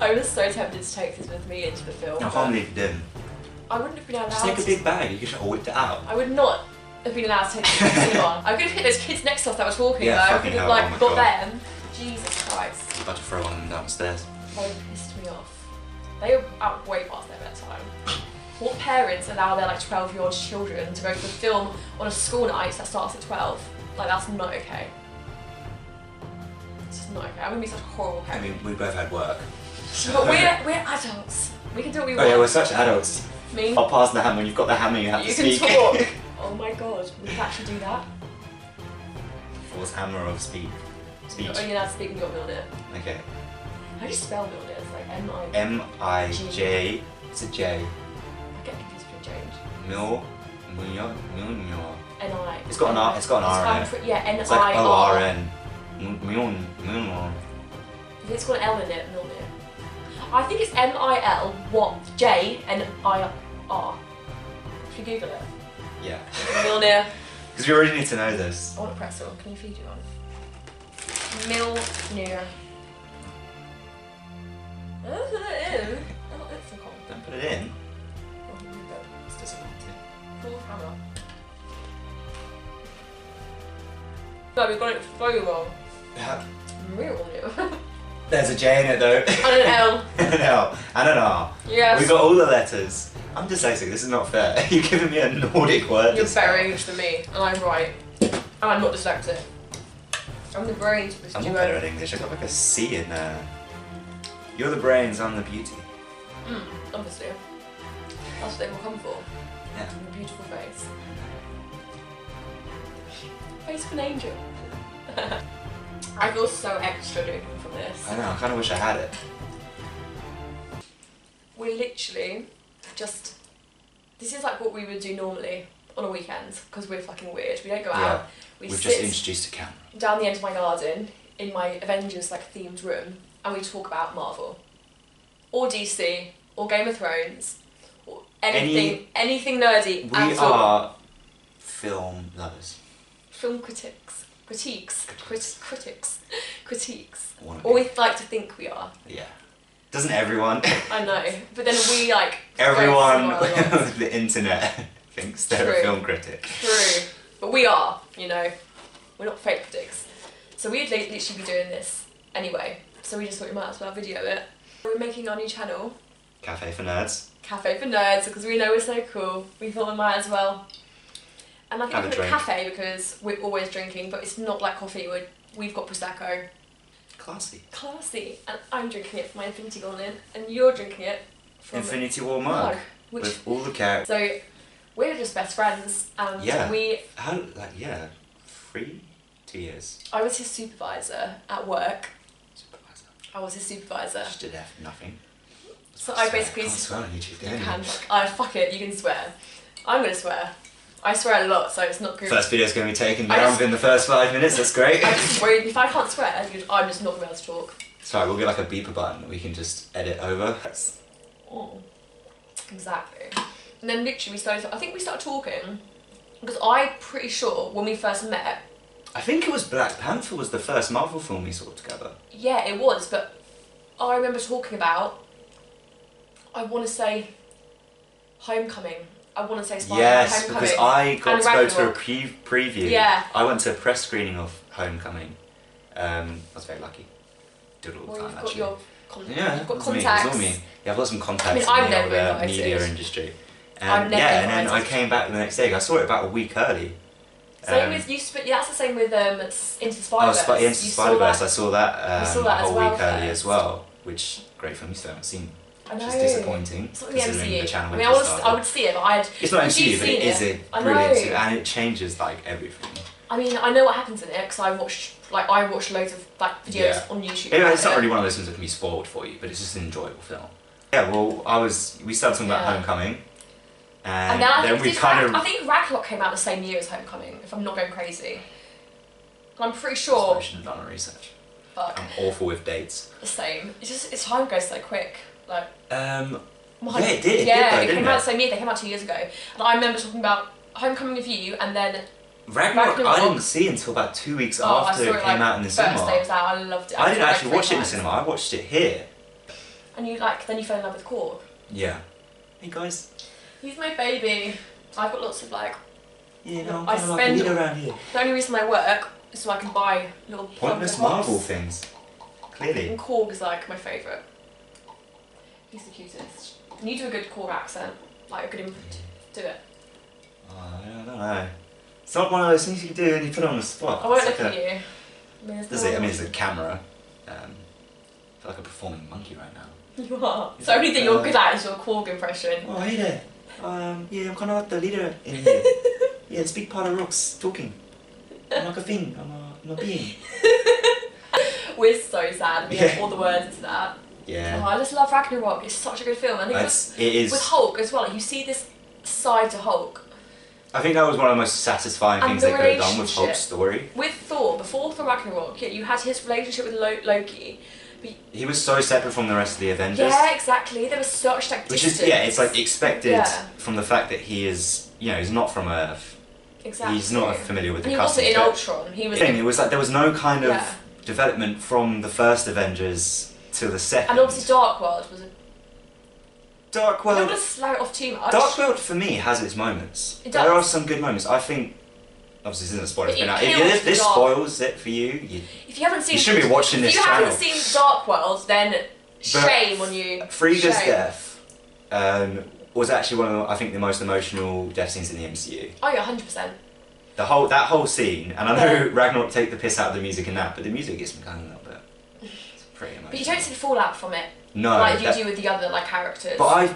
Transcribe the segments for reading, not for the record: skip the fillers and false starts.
I was so tempted to take this with me into the film. I can't believe you didn't. I wouldn't have been allowed. Just take a big bag. You could just whip it out. I would not have been allowed to take this with anyone. I could have hit those kids next to us that were talking. Yeah, though. I fucking could have hell, like oh my got God. them. Jesus Christ. You're about to throw one of them downstairs. They pissed me off. They were out way past their bedtime. What parents allow their like 12-year-old children to go to the film on a school night that starts at 12? Like that's not okay. It's just not okay. I'm gonna be such a horrible I parent. mean, we both had work. But we're adults. We can do what we want. Oh yeah, we're such adults. Me? I'll pass the hammer. When you've got the hammer, you have You to can speak. talk. Oh my god, we can actually do that. Force hammer of speech. Oh, you're allowed to speak when you've got Milner. Okay. How do you spell Milner? It's like M-I... M-I-J. It's a J. I get confused with James. Mil. N-I. It's got an R. It's got an R in it. Yeah, N-I-R. It's like O-R-N. Mil. It's got an L in it, Milner. I think it's M-I-L, what? J-N-I-R. Should we Google it? Yeah. Milner. Because we already need to know this. I want a pretzel. Can you feed you one? Milner. Don't put it in. Oh, it's a cold. Don't put it in. Oh, here we go. It's disappointing. Full hammer. No, we got it so wrong. Real new. There's a J in it though. And an L. And an L. And an R. Yes. We got all the letters. I'm dyslexic, this is not fair. You're giving me a Nordic word. You're better English than me, and I'm right. And I'm not dyslexic. I'm the brains for this I'm duo. not better at English, I got like a C in there. You're the brains, I'm the beauty. Obviously. That's what they will come for. Yeah. Your beautiful face. Face of an angel. I feel so extra drinking from this. I know, I kind of wish I had it. We literally just... This is like what we would do normally on a weekend, because we're fucking weird. We don't go out. We've sit just introduced a camera. down the end of my garden in my Avengers like themed room, and we talk about Marvel, or DC, or Game of Thrones, or anything nerdy. We are film lovers. Film critics. Wanna Or be. we like to think we are. Yeah. Doesn't everyone? I know, but then we like... Everyone go somewhere else. with the internet thinks they're True. a film critic. True. But we are, you know. We're not fake critics. So we'd literally be doing this anyway. So we just thought we might as well video it. We're making our new channel, Cafe for Nerds. Cafe for Nerds, because we know we're so cool. We thought we might as well. And I think Have a we put drink. cafe because we're always drinking, but it's not like coffee. We've got Prosecco. Classy. Classy. And I'm drinking it from my Infinity Gauntlet, and you're drinking it from... Infinity War mug. which... With all the characters. So, we're just best friends, and Yeah. we... How, like, yeah. 2 years. I was his supervisor at work. Supervisor. I was his supervisor. Just did nothing. So I basically... Can't swear on YouTube, You can you? can. Fuck it, you can swear. I'm gonna swear. I swear a lot, so it's not good. First video's going to be taken I down just- within the first 5 minutes, that's great. I just worried if I can't swear, I'm just not gonna be able to talk. Sorry, we'll get like a beeper button that we can just edit over. Oh, exactly. And then literally I think we started talking, because I'm pretty sure when we first met, I think it was Black Panther was the first Marvel film we saw together. yeah, it was, but I remember talking about, I want to say, Homecoming. I want to say Spider-Man Yes, Homecoming. because I got and to go to a Ragnarok. preview. Yeah. I went to a press screening of Homecoming. I was very lucky. Did it all the Well, time you've got actually. your Yeah, you've got it was me, it was contacts. all me. Yeah, I've got some contacts I mean, in I've the never old, invited. media industry. I've never yeah, and then I invited. came back the next day. I saw it about a week early. Same with you. Yeah, that's the same with Into the Spider-Verse. Into You saw Spider-Verse, that- I saw that you saw that a as whole well week early first. as well, which great film you still haven't seen. I know. Which is disappointing. It's not the considering MCU. the channel I we mean, just I started. would see it, but I'd... It's not Had MCU, you but seen it is a I brilliant know. series, and it changes like everything. I mean, I know what happens in it because I watched loads of like videos Yeah. on YouTube. Anyway, about it's not it. really one of those things that can be spoiled for you, but it's just an enjoyable film. Yeah, well, we started talking about Yeah. Homecoming, And then I think, we kind of... I think Ragnarok came out the same year as Homecoming, if I'm not going crazy. I'm pretty sure. I shouldn't have done my research. Fuck. I'm awful with dates. The same. It's time goes so quick. Like. Yeah, it did. Yeah, though, it didn't came out the same year. They came out 2 years ago, and I remember talking about Homecoming with you, and then Ragnarok I didn't see until about 2 weeks after it came out in the cinema. First day it was out, I loved it. I didn't actually watch it in the cinema, I watched it here. And then you fell in love with Korg. Yeah. Hey guys. He's my baby. I've got lots of Yeah, no, I'm kind of like a leader around here. The only reason I work is so I can buy little pointless Marvel things. Clearly. And Korg is my favourite. He's the cutest. And you do a good Korg accent. A good input. Do it. Oh, I don't know. It's not one of those things you can do and you put it on the spot. I won't look at you. It's a camera. I feel like a performing monkey right now. You are. So the only thing you're good at is your Korg impression. Oh, hey there. Yeah, I'm kind of like the leader in here. Yeah, it's a big part of rocks talking. I'm like a thing. I'm a being. We're so sad. We have all the words to that. Yeah. Oh, I just love Ragnarok. It's such a good film. I think it is. With Hulk as well. You see this side to Hulk. I think that was one of the most satisfying things they could have done with Hulk's story. With Thor, before Thor Ragnarok, you had his relationship with Loki. He was so separate from the rest of the Avengers. Yeah, exactly. There was such distance. Which is, it's expected from the fact that he is, he's not from Earth. Exactly. He's not familiar with the customs. He wasn't in Ultron. He was. It was there was no kind of development from the first Avengers to the second. And obviously Dark World was a... Dark World... I don't want to slag it off too much. Dark World, for me, has its moments. It does. There are some good moments. I think... Obviously, this isn't a spoiler. If this spoils it for you... If you haven't seen... You should be watching this channel. If you haven't seen Dark World, then shame on you. Frigga's death was actually one of, I think, the most emotional death scenes in the MCU. Oh yeah, 100%. That whole scene, and I know Ragnarok take the piss out of the music in that, but the music gets me kind of a little bit. It's pretty emotional. But you don't see the fallout from it. No. Like you do with the other characters. But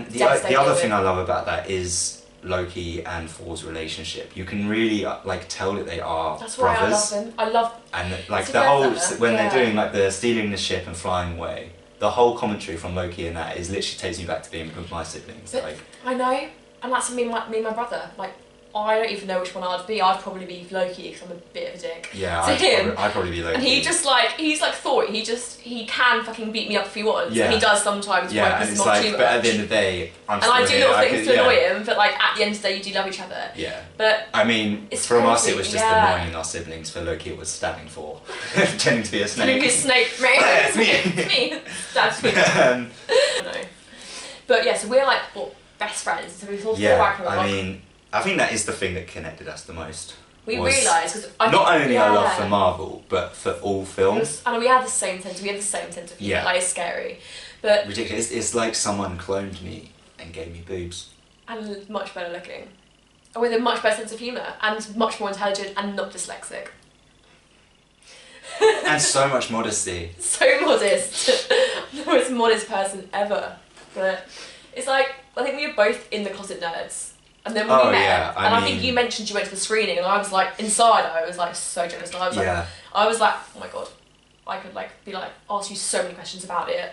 the other thing I love about that is Loki and Thor's relationship. You can really tell that they are That's brothers. why I love them. I love. And the whole when they're doing the stealing the ship and flying away. The whole commentary from Loki in that is literally takes me back to being with my siblings. But I know, and that's me and my brother. I don't even know which one I'd be. I'd probably be Loki because I'm a bit of a dick. Yeah, I'd probably be Loki. And he's like Thor. He can fucking beat me up if he wants. Yeah. And he does sometimes. Yeah, and it's but at the end of the day, I do little things to annoy him, but at the end of the day, you do love each other. Yeah. But I mean, from us, it was just annoying our siblings. For Loki, it was standing for pretending to be a snake. Pretending to be a snake, mate. It's me. It's me. That's me. I know. But yeah, so we're best friends. So we all Ragnarok. I think that is the thing that connected us the most. We realised because not only our love for Marvel, but for all films. And we have the same sense. We have the same sense of humour. It's scary, but ridiculous. It's like someone cloned me and gave me boobs. And much better looking, and with a much better sense of humour, and much more intelligent, and not dyslexic. And so much modesty. So modest. The most modest person ever. But it's I think we were both in the closet nerds. And then when we met, I think you mentioned you went to the screening, and I was inside, I was so jealous. And I was like, oh my god, I could ask you so many questions about it.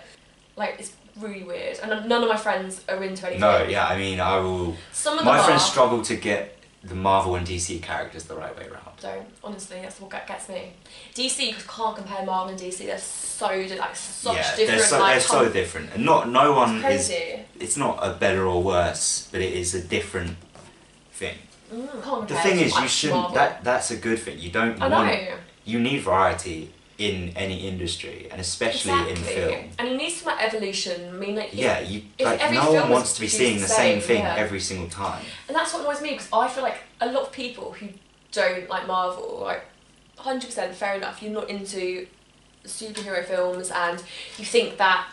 It's really weird, and none of my friends are into anything. No, yeah, I mean, I will. Some of them my friends struggle to get the Marvel and DC characters the right way around. Don't, honestly, that's what gets me. DC, you can't compare Marvel and DC. They're so such different. They're so different, and no one is. It's not a better or worse, but it is a different thing. The thing is, you shouldn't. That's a good thing. You don't want. You need variety in any industry, and especially in film. And you need some evolution. I mean, no one wants to be seeing the same thing every single time. And that's what annoys me, because I feel a lot of people who don't like Marvel, 100% fair enough. You're not into superhero films, and you think that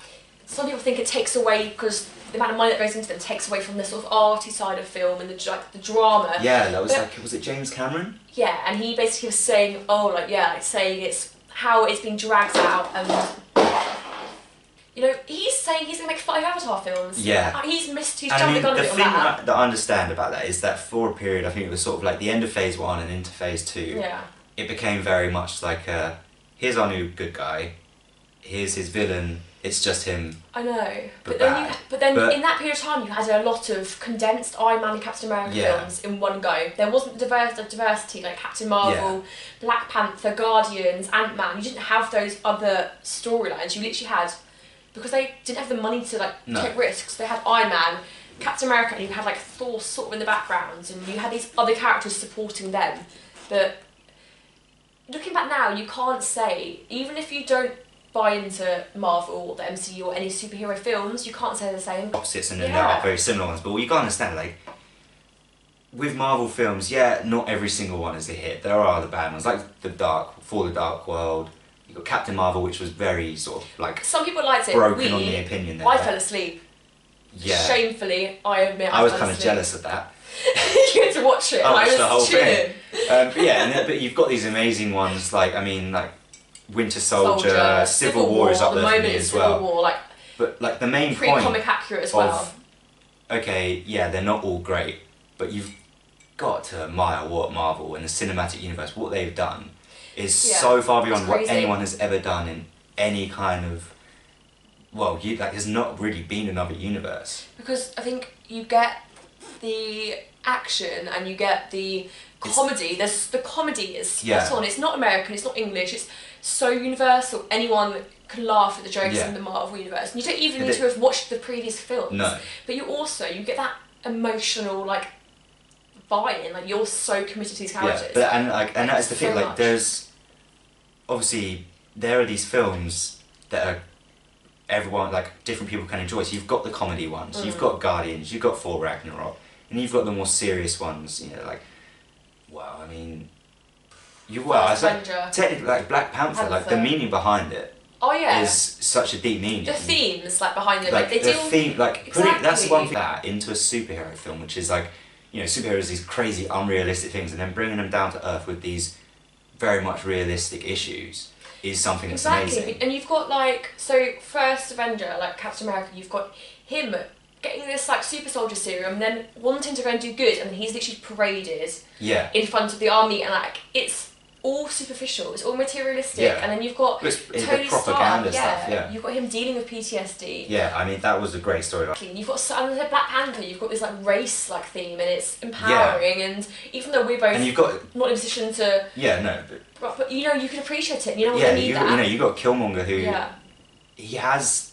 some people think it takes away because the amount of money that goes into them takes away from the sort of arty side of film and the drama. Yeah, that was was it James Cameron? Yeah, and he basically was saying, saying it's how it's been dragged out, and he's saying he's gonna make 5 Avatar films. Yeah, he's jumped the gun a bit on that. The thing that I understand about that is that for a period, I think it was sort of the end of Phase 1 and into Phase 2. Yeah, it became very much here's our new good guy, here's his villain. It's just him. I know, but then in that period of time, you had a lot of condensed Iron Man and Captain America films in one go. There wasn't diversity like Captain Marvel, Black Panther, Guardians, Ant-Man. You didn't have those other storylines. You literally had, because they didn't have the money to take risks. They had Iron Man, Captain America, and you had like Thor sort of in the background, and you had these other characters supporting them. But looking back now, you can't say, even if you don't buy into Marvel or the MCU or any superhero films, you can't say they're the same. Opposites, and then there are very similar ones. But you gotta understand, like, with Marvel films, not every single one is a hit. There are the bad ones, like For the Dark World. You got Captain Marvel, which was very sort of like some people liked it. Broken on the opinion there. I fell asleep. Yeah. Shamefully, I admit. I was kind of jealous of that. You had to watch it. I watched the whole chilling. thing. But you've got these amazing ones like Winter Soldier, Civil War is up there for me as well. Civil War, but like the main pre-comic accurate as well. Okay, they're not all great, but you've got to admire what Marvel and the cinematic universe, what they've done, is so far beyond what anyone has ever done in any kind of. Well, there's not really been another universe. Because I think you get the action and you get the comedy. The comedy is spot on. It's not American. It's not English. It's so universal. Anyone can laugh at the jokes in the Marvel universe. And you don't even need to have watched the previous films. No. But you get that emotional buy-in. Like you're so committed to these characters. Yeah, and that's the thing. Like there's obviously there are these films that are everyone different people can enjoy. So you've got the comedy ones. You've got Guardians. You've got Thor Ragnarok. And you've got the more serious ones, technically Black Panther, the meaning behind it is such a deep meaning. The themes behind it, that's the one thing that into a superhero film, which is superheroes, these crazy unrealistic things, and then bringing them down to earth with these very much realistic issues is something that's amazing. And you've got first Avenger, Captain America, you've got him getting this super soldier serum and then wanting to go and do good, and he's literally paraded in front of the army, and it's all superficial, it's all materialistic, and then you've got Tony propaganda Stark, stuff, you've got him dealing with PTSD. That was a great story. You've got Black Panther, you've got this race theme, and it's empowering, and even though we're both not in a position to but you can appreciate it, and you need that. You've got Killmonger who he has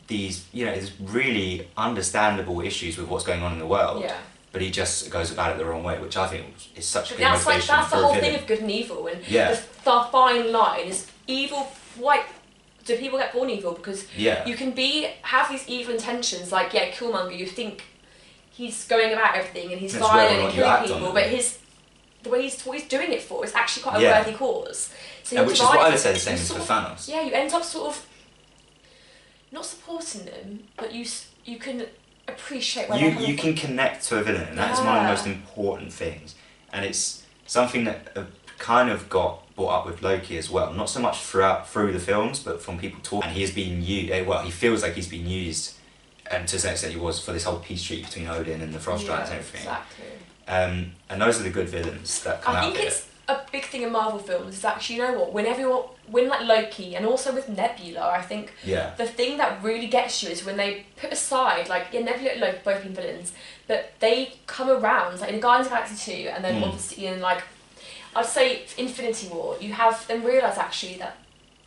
these these really understandable issues with what's going on in the world, but he just goes about it the wrong way, which I think is such a good motivation that's for the whole a villain. thing of good and evil, and the fine line is evil. Do people get born evil? Because you can have these evil intentions, Killmonger, you think he's going about everything and he's violent and killing people, but what he's doing it for is actually quite a worthy cause. So which is what I would say the same is for Thanos. Yeah, you end up sort of not supporting them, but you can appreciate where you can connect to a villain, and that's one of the most important things. And it's something that kind of got brought up with Loki as well. Not so much through the films, but from people talking. And he has been used. He feels like he's been used, and to some extent he was, for this whole peace treaty between Odin and the Frost Giants and everything. Exactly. And those are the good villains that come out of it. I think it's a big thing in Marvel films is actually, when Loki and also with Nebula, I think the thing that really gets you is when they put aside, Nebula and Loki both being villains, but they come around, in Guardians of the Galaxy 2, and then obviously in, I'd say Infinity War, you have them realise actually that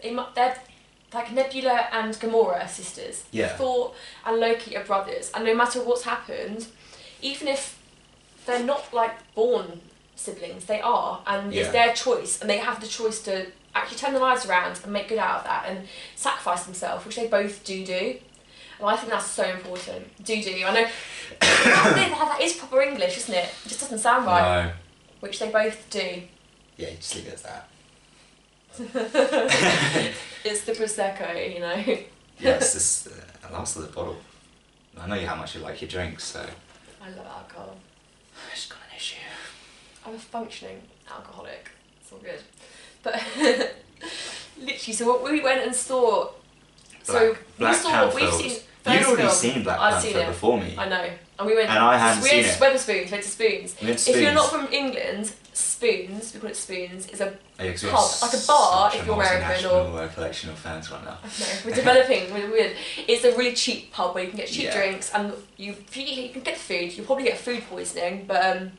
they're Nebula and Gamora are sisters. Thor and Loki are brothers, and no matter what's happened, even if they're not born siblings, they are, and it's their choice, and they have the choice to actually turn their lives around and make good out of that and sacrifice themselves, which they both do. And I think that's so important. I know that is proper English, isn't it? It just doesn't sound right. No. Which they both do. Yeah, just leave it as that. It's the Prosecco, Yeah, it's this last of the bottle. I know how much you like your drinks, so. I love alcohol. I've just got an issue. I'm a functioning alcoholic. It's all good. But literally, so what we went and saw. Black Panther. You'd already seen Black Panther before me. I know, and we went. And I hadn't seen it. We went to Spoons. We went to Spoons. If you're not from England, Spoons, we call it Spoons, is a pub, like a bar if you're American, or a collection of fans right now. No, we're developing. It's a really cheap pub where you can get cheap drinks, and you can get food. You'll probably get food poisoning, but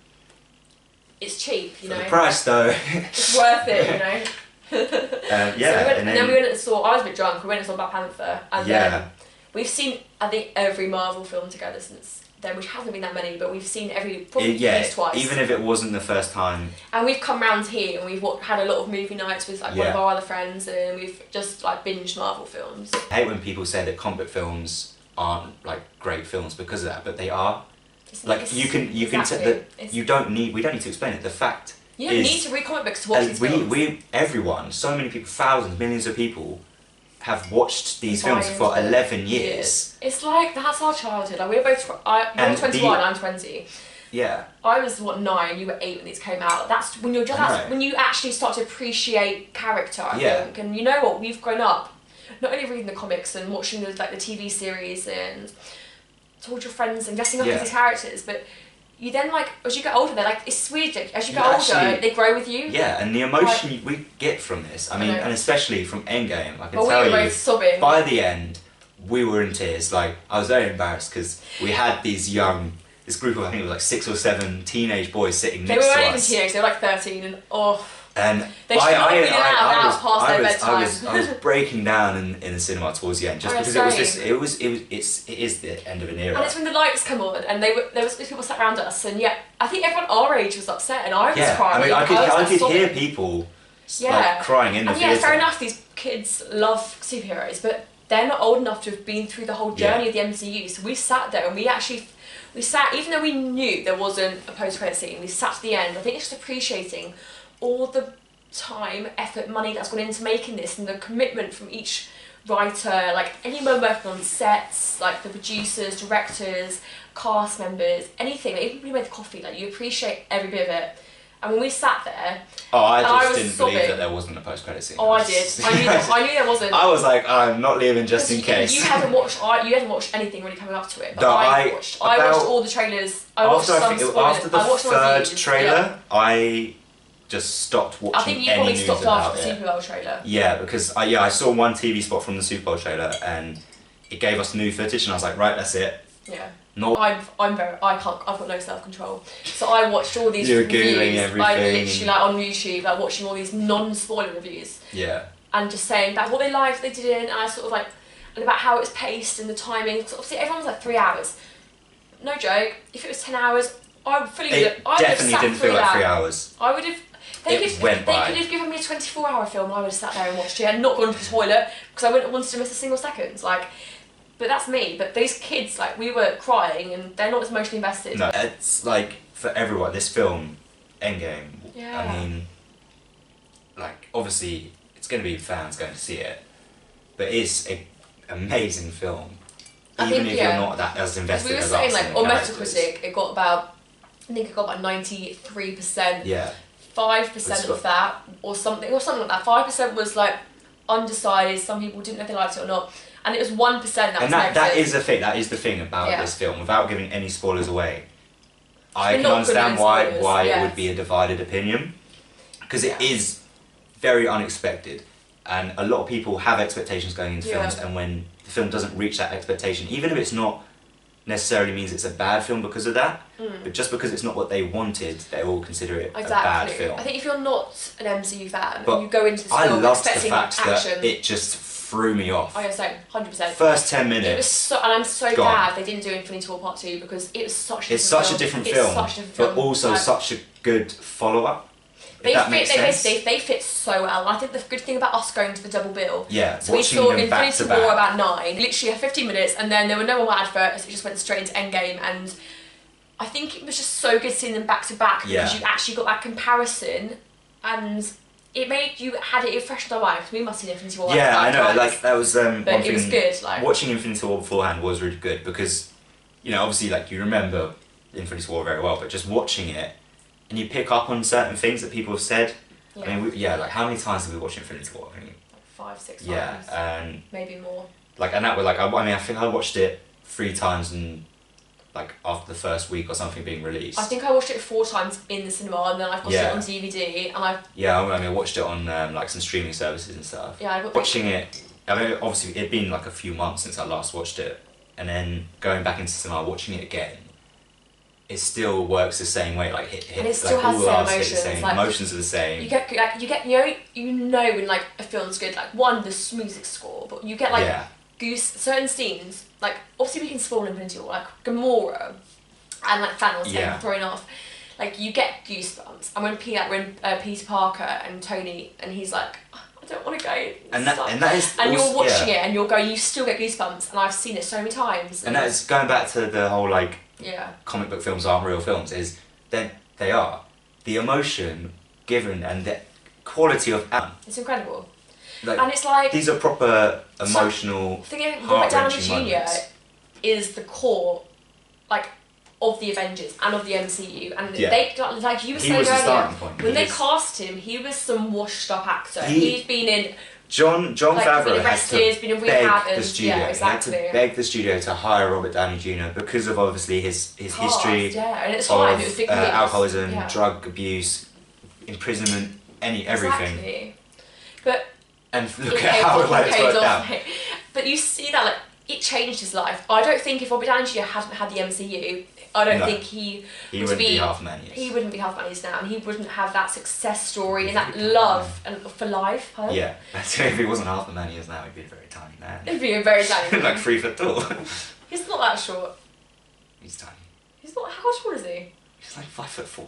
it's cheap, For the price though. It's worth it, and then we went and saw. I was a bit drunk. We went and saw Black Panther, and then we've seen, I think, every Marvel film together since then, which hasn't been that many, but we've seen probably at least twice. Even if it wasn't the first time. And we've come round here and we've had a lot of movie nights with like one of our other friends, and we've just like binged Marvel films. I hate when people say that comic book films aren't like great films because of that, but they are. You can say that we don't need to explain it. The fact you don't need to read comic books to watch these films. Everyone, so many people, thousands, millions of people have watched these films for 11 years. It's like, that's our childhood. Like, we're both, you're 21, I'm 20. Yeah. I was, 9, you were 8 when these came out. That's when when you actually start to appreciate character, I think. And you know what, we've grown up, not only reading the comics and watching the TV series and told your friends and dressing up as these characters, but you then, like, as you get older, they're like, it's weird, as you get older, they grow with you. Yeah, and the emotion we get from this, I mean, and especially from Endgame, I can tell we were both sobbing. By the end, we were in tears. Like, I was very embarrassed because we had this group of, I think it was like 6 or 7 teenage boys sitting next to us. They weren't even teenage, they were like 13, and and they should not have been allowed past their bedtime. I was breaking down in the cinema towards the end, just because it is the end of an era. And it's when the lights come on, and there was people sat around us, and I think everyone our age was upset, and I was crying. I mean, I could hear people like crying in the theatre. Fair enough, these kids love superheroes, but they're not old enough to have been through the whole journey of the MCU. So we sat there, and we sat, even though we knew there wasn't a post-credit scene, we sat to the end. I think it's just appreciating all the time, effort, money that's gone into making this, and the commitment from each writer, like anyone working on sets, like the producers, directors, cast members, anything, like, even when you made the coffee, like you appreciate every bit of it. And when we sat there, I didn't believe that there wasn't a post-credit scene. Oh, I did. I knew there wasn't. I was like, I'm not leaving just in case. You hadn't watched anything really coming up to it, but I watched all the trailers. After the third trailer, I just stopped watching. I think you probably stopped after the Super Bowl trailer. Yeah, because I saw one TV spot from the Super Bowl trailer, and it gave us new footage, and I was like, right, that's it. Yeah. I've got no self-control. So I watched all these reviews. Googling everything. I literally, like, on YouTube, like, watching all these non-spoiler reviews. Yeah. And just saying about what they liked, what they didn't, and I sort of like, and about how it was paced and the timing. So obviously everyone's like 3 hours. No joke, if it was 10 hours, I would definitely didn't feel like 3 hours. I would have. They could have given me a 24-hour film, and I would have sat there and watched it and not gone to the toilet because I wouldn't have wanted to miss a single second. Like, but that's me. But those kids, like, we were crying, and they're not as emotionally invested. No, it's like for everyone. This film, Endgame. Yeah. I mean, like, obviously, it's going to be fans going to see it, but it's an amazing film. Even if you're not that as invested as us. We were saying, like, on Metacritic, it got about 93%. Yeah. 5% of that, or something like that. 5% was like undecided. Some people didn't know if they liked it or not, and it was 1% that was negative. That is the thing. That is the thing about this film. Without giving any spoilers away, I can understand why it would be a divided opinion, because it is very unexpected, and a lot of people have expectations going into films, and when the film doesn't reach that expectation, even if it's not necessarily means it's a bad film because of that, but just because it's not what they wanted, they will consider it a bad film. I think if you're not an MCU fan and you go into this film expecting action, that it just threw me off. I was saying 100%. First 10 minutes. It was and I'm so glad they didn't do Infinity War Part 2 because it was such a different film. But also such a good follow-up. They fit so well. I think the good thing about us going to the double bill. Yeah, so we saw Infinity War about 9. Literally had 15 minutes, and then there were no more adverts. It just went straight into Endgame, and I think it was just so good seeing them back to back because you actually got that comparison, and it made you had it fresh in our mind. We must see Infinity War. Yeah, I know. Like that was but one thing. It was good. Like watching Infinity War beforehand was really good because, obviously, like you remember Infinity War very well, but just watching it. And you pick up on certain things that people have said. Yeah. I mean, like how many times have we watched Infinity War? I mean, 5, 6 times. Yeah, and maybe more. Like, and that was like, I think I watched it 3 times, and like after the first week or something being released. I think I watched it 4 times in the cinema, and then I've watched it on DVD, and I. Yeah, I watched it on like some streaming services and stuff. Yeah, I got watching it. I mean, obviously it'd been like a few months since I last watched it, and then going back into cinema, watching it again. It still works the same way, like and it still has the same emotions. Emotions are the same. You get when like a film's good, like one the music score, but you get like certain scenes. Like obviously we can spoil Infinity War, like Gamora. and like Thanos getting thrown off, like you get goosebumps. And when Peter Parker and Tony, and he's like, I don't want to go. And that is. And you're watching it, and you're going, you still get goosebumps. And I've seen it so many times. And that is going back to the whole like, comic book films aren't real films. Is then they are the emotion given and the quality of it's incredible. Like, and it's like these are proper emotional. Robert Downey Jr. is the core, like, of the Avengers and of the MCU, and they like you were saying earlier, when they cast him, he was some washed up actor. He's been in John Favreau has been in rehab the studio. Yeah, exactly. He had to beg the studio to hire Robert Downey Jr. because of obviously his history and it's of alcoholism, drug abuse, imprisonment, everything. Exactly. But and look at how it's worked out. But you see that, like, it changed his life. I don't think if Robert Downey Jr. hadn't had the MCU, I don't think he would be half the man he is. He wouldn't be half the man he is now, and he wouldn't have that success story and that love and for life. Yeah, so if he wasn't half the man he is now, he'd be a very tiny man. He'd be a very tiny man. Like 3 foot tall. He's not that short. He's tiny. He's not. How tall is he? He's like 5'4".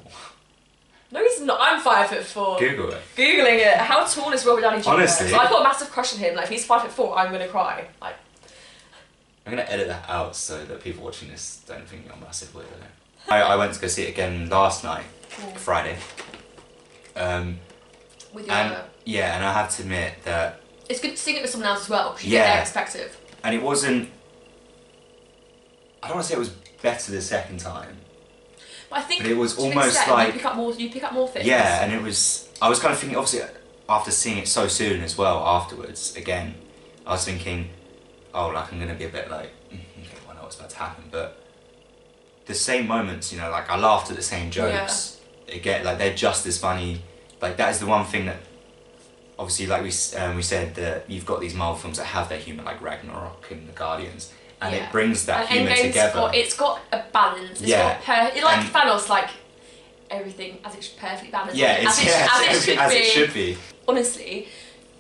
No, he's not. I'm 5'4". Google it. Googling it. How tall is Robert Downey Jr.? Honestly, So I've got a massive crush on him. Like, if he's 5'4", I'm gonna cry. Like, I'm gonna edit that out so that people watching this don't think you're massive weirdo. I went to go see it again last night, Friday. With your and I have to admit that it's good to sing it with someone else as well, because you get their perspective. And it wasn't. I don't want to say it was better the second time. But I think it was almost like you pick up more things. Yeah, and it was. I was kind of thinking, obviously, after seeing it so soon as well. Afterwards, again, I was thinking, oh, like I'm gonna be a bit like, okay, I know what's about to happen, but the same moments, like I laughed at the same jokes. Again, like they're just as funny. Like that is the one thing that, obviously, like we said that you've got these Marvel films that have their humour, like Ragnarok and the Guardians. And it brings that humour together. It's got a balance. It's got like Thanos, like everything as it's perfectly balanced. Yeah, as it should be. Honestly,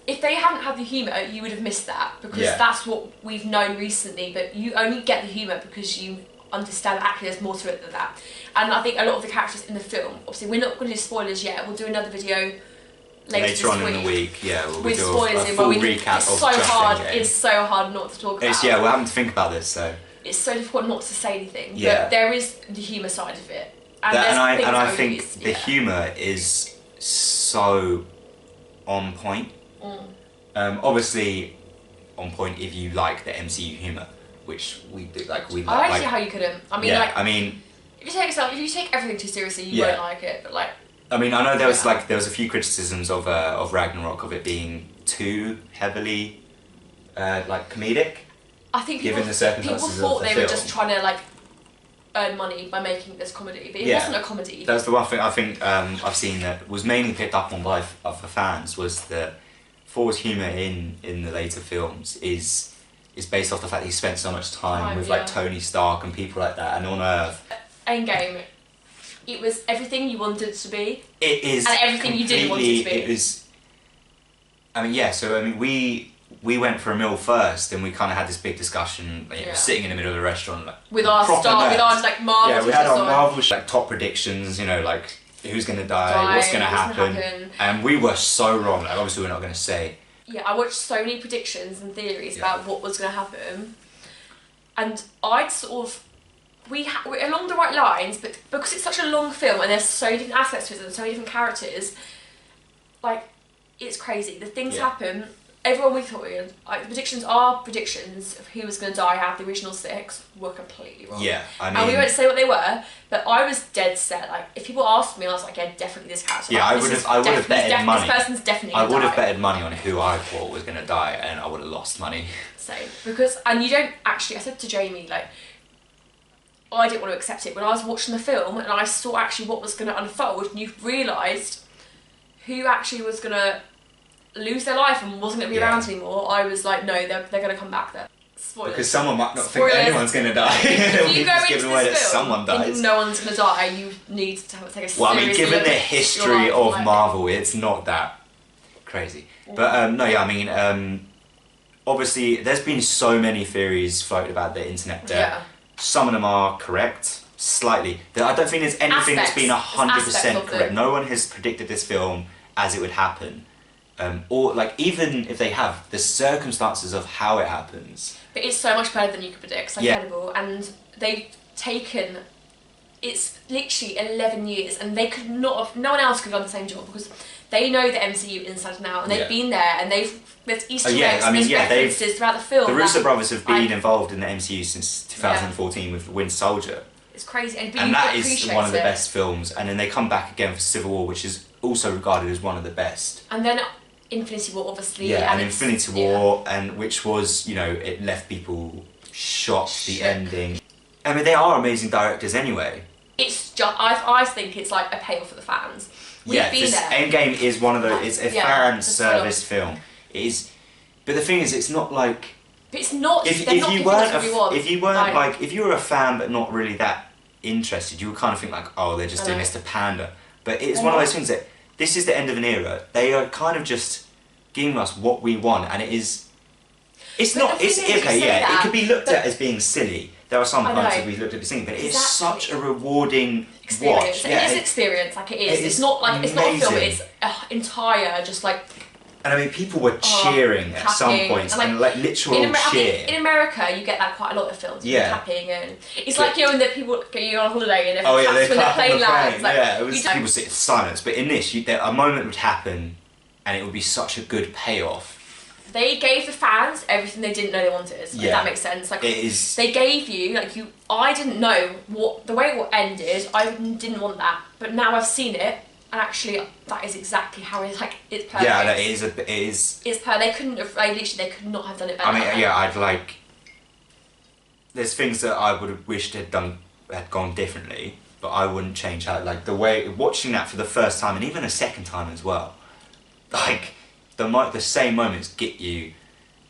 if they hadn't had the humour, you would have missed that, because that's what we've known recently. But you only get the humour because you understand that actually there's more to it than that. And I think a lot of the characters in the film, obviously, we're not going to do spoilers yet. We'll do another video later on in the week, we'll with do spoilers a full recap it's of so hard. Endgame. It's so hard not to talk about. We're having to think about this, so it's so difficult not to say anything. But there is the humour side of it, and I think the humour is so on point. Obviously, on point if you like the MCU humour, which we do. Like we. I don't see how you couldn't. I mean, if you take everything too seriously, you won't like it. But like. I mean, I know there was a few criticisms of Ragnarok, of it being too heavily comedic. I think given the circumstances people thought of the they film. were just trying to like earn money by making this comedy, but it wasn't a comedy. That's the one thing I think I've seen that was mainly picked up on by the fans, was that Thor's humour in the later films is based off the fact that he spent so much time with like Tony Stark and people like that, and on Earth. Endgame. It was everything you wanted it to be. It is. And everything you didn't want it to be. It was. We went for a meal first, and we kind of had this big discussion. Sitting in the middle of the restaurant, like with our Marvel. Yeah, we had our Marvel top predictions. Like who's gonna die, what's gonna happen, and we were so wrong. Like obviously, we're not gonna say. Yeah, I watched so many predictions and theories about what was gonna happen, and I'd sort of. We're along the right lines, but because it's such a long film and there's so many different aspects to it and so many different characters, like, it's crazy. The things happen. Everyone we thought, like, the predictions of who was going to die out of the original 6 were completely wrong. Yeah, and we won't say what they were, but I was dead set. Like, if people asked me, I was like, yeah, definitely this character. Yeah, like, I would have betted money. This person's definitely I would have betted money on who I thought was going to die, and I would have lost money. Same. And you don't actually, I said to Jamie, like, I didn't want to accept it when I was watching the film and I saw actually what was going to unfold, and you realised who actually was going to lose their life and wasn't going to be around anymore. I was like, no, they're going to come back there. Spoilers. Because someone might not think anyone's going to die. If you go into this film someone dies. no one's going to die, you need to take a serious Well, I mean, given the history of Marvel, it's not that crazy. But obviously there's been so many theories floated about the internet that some of them are correct, slightly. I don't think there's anything that's been 100% correct. No one has predicted this film as it would happen. Or like even if they have, the circumstances of how it happens. But it's so much better than you could predict. It's incredible, and they've taken. It's literally 11 years, and they could not have. No one else could have done the same job because they know the MCU inside and out, and they've been there, and there's Easter eggs and there's references throughout the film. The Russo brothers have been involved in the MCU since 2014 with Winter Soldier. It's crazy, and that is one of the best films. And then they come back again for Civil War, which is also regarded as one of the best. And then Infinity War, obviously. Yeah, and Infinity War, and which was, you know, it left people shocked, the ending. I mean, they are amazing directors anyway. It's just, I think it's like a payoff for the fans. We've been there. Endgame is one of those, it's a fan service film. It is, but the thing is, it's not like... But it's not, if you were a fan but not really that interested, you would kind of think like, oh, they're just doing this to pander. But it's one of those things that, this is the end of an era. They are kind of just giving us what we want, and it is... It's not... It's okay, yeah. It could be looked at as being silly. There are some points that we've looked at as silly, but it's such a rewarding watch. Yeah, it is experience, like it is. It's not like it's not a film. It's entire, just like. And I mean, people were cheering at some points, and like literal cheer. In America, you get that quite a lot of films. Clapping, and it's like when the people you on holiday and everyone claps when the plane lands. Like, it was people sit in silence, but in this, a moment would happen, and it would be such a good payoff. They gave the fans everything they didn't know they wanted. If that makes sense. Like it is. They gave you I didn't know what the way it ended. I didn't want that, but now I've seen it, and actually that is exactly how it's like. It's perfect. Yeah, it is. It is. It's perfect. They couldn't have. They could not have done it better. I mean, I'd like. There's things that I would have wished had gone differently, but I wouldn't change how. Like the way watching that for the first time and even a second time as well, like. The same moments get you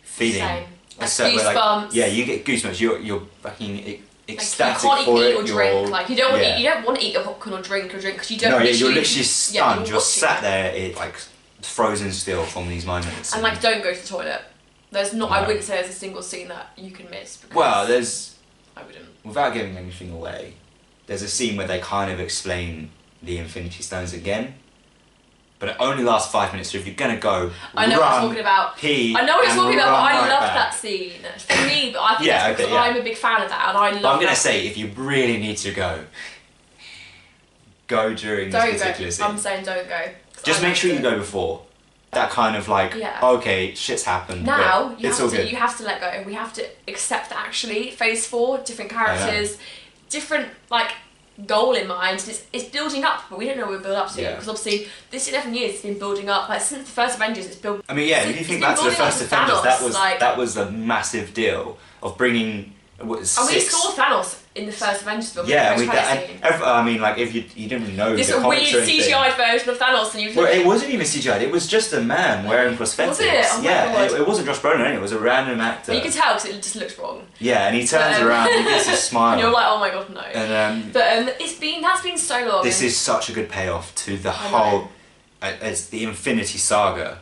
feeling a certain way, like, you get goosebumps. You're fucking ecstatic like you for can't it. Eat or drink. Like you don't want to eat. You don't want to eat your popcorn or drink because you don't. No, you're literally stunned. You're sat there, like frozen still from these moments. And like, don't go to the toilet. There's not. No. I wouldn't say there's a single scene that you can miss. Well, there's. I wouldn't. Without giving anything away, there's a scene where they kind of explain the Infinity Stones again. But it only lasts 5 minutes, so if you're gonna go, I know what you're talking about. Pee. I know what you're talking about, but I love that scene. For me, but I think that's because I'm a big fan of that, and I love. But I'm gonna say, if you really need to go during this particular scene. I'm saying don't go. Just make sure you go before. That kind of like, okay, shit's happened. Now it's all good. You have to let go, and we have to accept that actually, Phase 4, different characters, different like. Goal in mind. It's building up, but we don't know what we'll build up to because obviously this 11 years it's been building up. Like since the first Avengers, it's built. I mean, if you think back to the first Avengers, that was a massive deal of bringing. And we saw Thanos in the first Avengers film. Yeah, I mean, like if you didn't really know this the comics weird CGI version of Thanos, and it wasn't even CGI. It was just a man wearing prosthetics. Was it? Oh my God. It wasn't Josh Brolin. It was a random actor. But you can tell because it just looks wrong. Yeah, and he turns around, and he gets a smile, and you're like, oh my God, no. And but that's been so long. This is such a good payoff to the whole, as the Infinity Saga.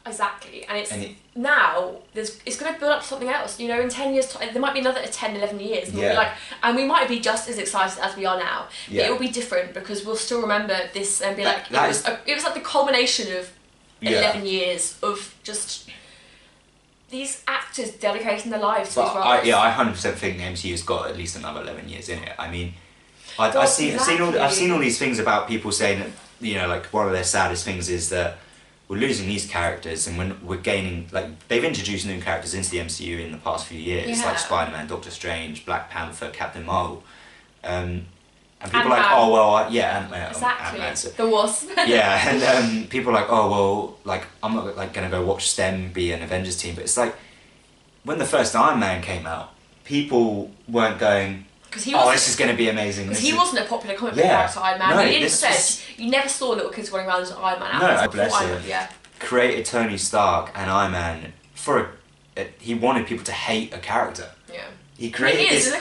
Exactly, and now it's going to build up to something else. You know, in 10 years, there might be another 10, 11 years. And we'll be like, and we might be just as excited as we are now. But it will be different because we'll still remember this and be like, it was like the culmination of 11 years of just these actors dedicating their lives to these roles. I 100% think the MCU's got at least another 11 years in it. I mean, I've seen all these things about people saying that, you know, like one of their saddest things is that we're losing these characters, and when we're gaining, like, they've introduced new characters into the MCU in the past few years, like Spider-Man, Doctor Strange, Black Panther, Captain Marvel, and people are like, oh well, Ant-Man, exactly, Ant-Man, so, the Wasp. and people are like, oh well, like I'm not like gonna go watch them be an Avengers team, but it's like when the first Iron Man came out, people weren't going. This is going to be amazing. Because he wasn't a popular comic book character, Iron Man. No, you never saw little kids running around as Iron Man. No, bless him. Created Tony Stark and Iron Man he wanted people to hate a character. Yeah. He created this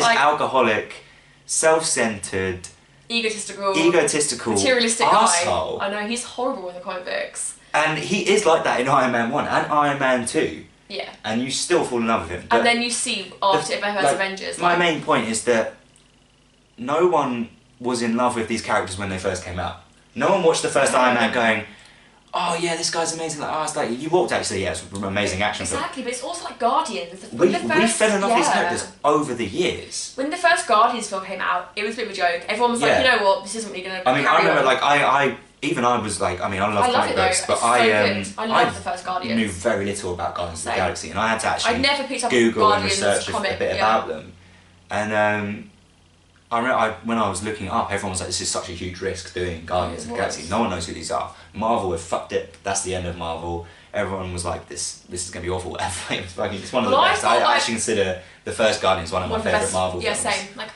alcoholic, self-centered, egotistical, materialistic asshole. guy. I know, he's horrible in the comic books. And he is like that in Iron Man 1 and Iron Man 2. Yeah. And you still fall in love with him. And then you see after Avengers. My main point is that no one was in love with these characters when they first came out. No one watched the first Iron Man going, oh yeah, this guy's amazing. Like, oh, it's like, you walked actually, yeah, it's an amazing action film. Exactly, but it's also like Guardians. We fell in love with these characters over the years. When the first Guardians film came out, it was a bit of a joke. Everyone was like, you know what, this isn't really going to I remember, like, I was like, I love comic books, but I love the first Guardians. Knew very little about Guardians of the Galaxy, and I had to actually I'd never picked up Google and Guardians research a bit about them. And I remember when I was looking it up, everyone was like, this is such a huge risk doing Guardians of the Galaxy. No one knows who these are. Marvel have fucked it. That's the end of Marvel. Everyone was like, this is going to be awful. It's one of the best. I actually consider the first Guardians one of my favourite Marvel films. Yeah, same. Like,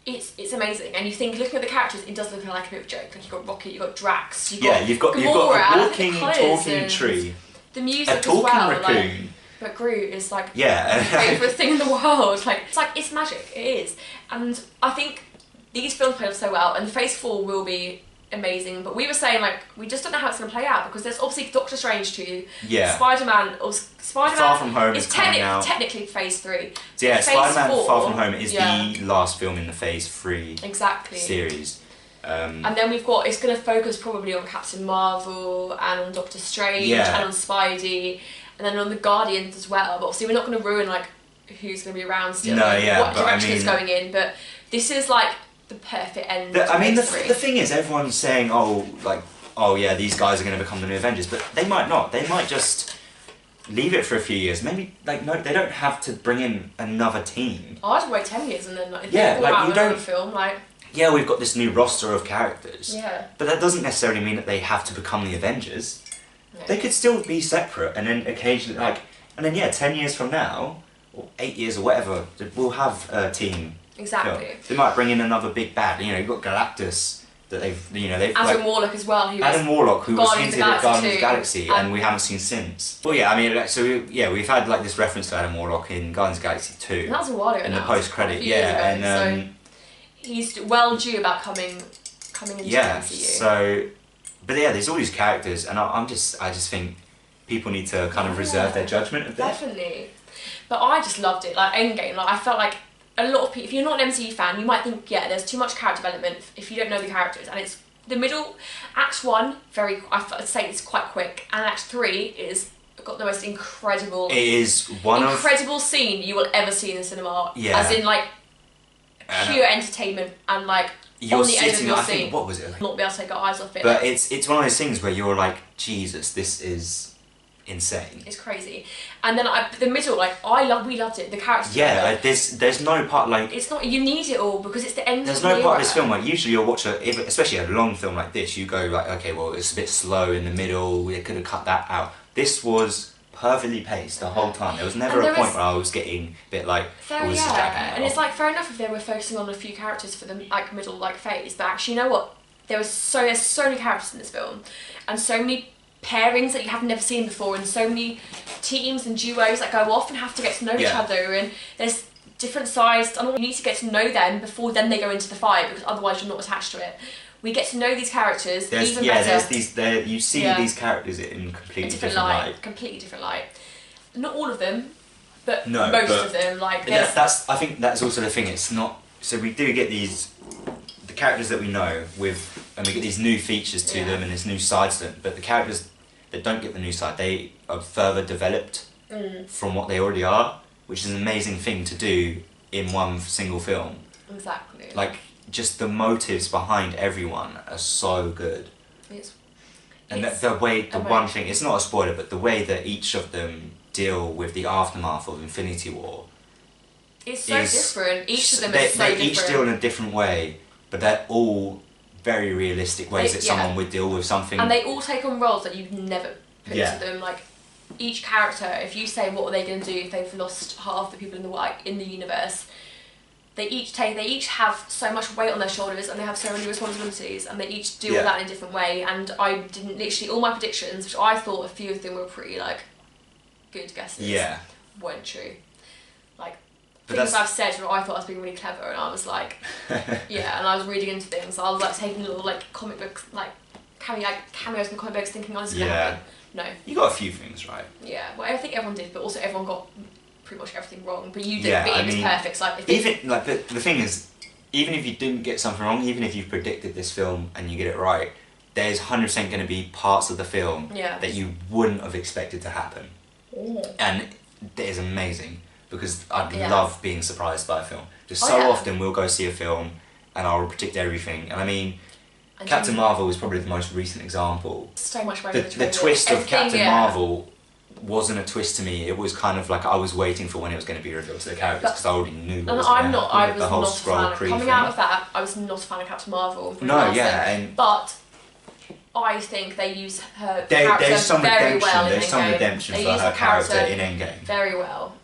it's amazing. And you think, looking at the characters, it does look like a bit of a joke. Like, you've got Rocket, you've got Drax, you've got a walking, talking tree. The music a talking as well. Raccoon. Like, but Groot is like the favourite thing in the world. Like, it's magic. It is. And I think these films played off so well, and Phase 4 will be amazing. But we were saying, like, we just don't know how it's going to play out, because there's obviously Doctor Strange 2, Spider-Man Far From Home is coming out. Technically Phase 3. So yeah, Spider-Man Far From Home is the last film in the Phase 3 series. And then we've got, it's going to focus probably on Captain Marvel and on Doctor Strange and on Spidey, and then on the Guardians as well. But obviously we're not going to ruin like who's going to be around still, what direction it's going in. But this is like the perfect end. The thing is, everyone's saying, oh yeah, these guys are going to become the new Avengers, but they might not. They might just leave it for a few years. Maybe no, they don't have to bring in another team. I'd wait 10 years and then you don't film like. Yeah, we've got this new roster of characters. Yeah. But that doesn't necessarily mean that they have to become the Avengers. No. They could still be separate, and then occasionally, 10 years from now, or 8 years or whatever, we'll have a team. Exactly. They might bring in another big bad. You've got Galactus that they've Adam Warlock as well. Adam Warlock, who was hinted at Guardians of the Galaxy, and we haven't seen since. Well, yeah, we've had like this reference to Adam Warlock in Guardians of the Galaxy 2. And that was a while ago. In the post-credit, and he's well due about coming into the MCU. So, but yeah, there's all these characters, and I just think people need to kind of reserve their judgment a bit. Definitely. But I just loved it. Like Endgame, I felt like a lot of people, if you're not an MCU fan, you might think, there's too much character development if you don't know the characters, and it's the middle. Act 1, I'd say it's quite quick, and Act 3 is got the most incredible. It is incredible scene you will ever see in the cinema. Yeah. As in pure entertainment and you're on the edge of your seat. think, what was it? Not be able to take our eyes off it. But it's one of those things where you're like, Jesus, this is insane. It's crazy. And then the middle, we loved it. The characters. Yeah, there's no part It's not. You need it all because it's the end. There's no part of this film usually you'll watch especially a long film like this. You go okay, well it's a bit slow in the middle. We could have cut that out. This was perfectly paced the whole time. There was never a point where I was getting a bit and it's fair enough if they were focusing on a few characters for the middle phase, but actually, you know what? There's so many characters in this film, and so many pairings that you have never seen before, and so many teams and duos that go off and have to get to know each other, and there's different sized, and you need to get to know them before then they go into the fight, because otherwise you're not attached to it. We get to know these characters even better. You see these characters in completely different light. Completely different light. Not all of them, but most of them. I think that's also the thing. It's not. So we do get the characters that we know and we get these new features to them and this new sides to them. But the characters that don't get the new side, they are further developed from what they already are, which is an amazing thing to do in one single film. Exactly. Just the motives behind everyone are so good. One thing, it's not a spoiler, but the way that each of them deal with the aftermath of Infinity War. It's so different. Each of them is so different. They each deal in a different way, but they're all very realistic ways that someone would deal with something. And they all take on roles that you've never put to them. Each character, if you say what are they going to do if they've lost half the people in the universe, they each have so much weight on their shoulders, and they have so many responsibilities, and they each do all that in a different way. And I didn't literally all my predictions, which I thought a few of them were pretty good guesses, weren't true. Things I've said where I thought I was being really clever, and I was and I was reading into things. So I was taking little comic books, cameos in comic books, thinking, this is gonna happen. No. You got a few things right. Yeah, well, I think everyone did, but also everyone got pretty much everything wrong. But you did, but it was perfect. The thing is, even if you didn't get something wrong, even if you predicted this film and you get it right, there's 100% going to be parts of the film that you wouldn't have expected to happen. Ooh. And it is amazing, because I love being surprised by a film. Just often we'll go see a film and I'll predict everything. And I mean, Captain Marvel is probably the most recent example. So much the twist of Captain Marvel wasn't a twist to me. It was kind of like I was waiting for when it was going to be revealed to the characters, because I already knew what was going to happen. I was not a fan. Coming out of that, I was not a fan of Captain Marvel. But I think they use her character very well in Endgame. There's some redemption for her character in Endgame. Very well.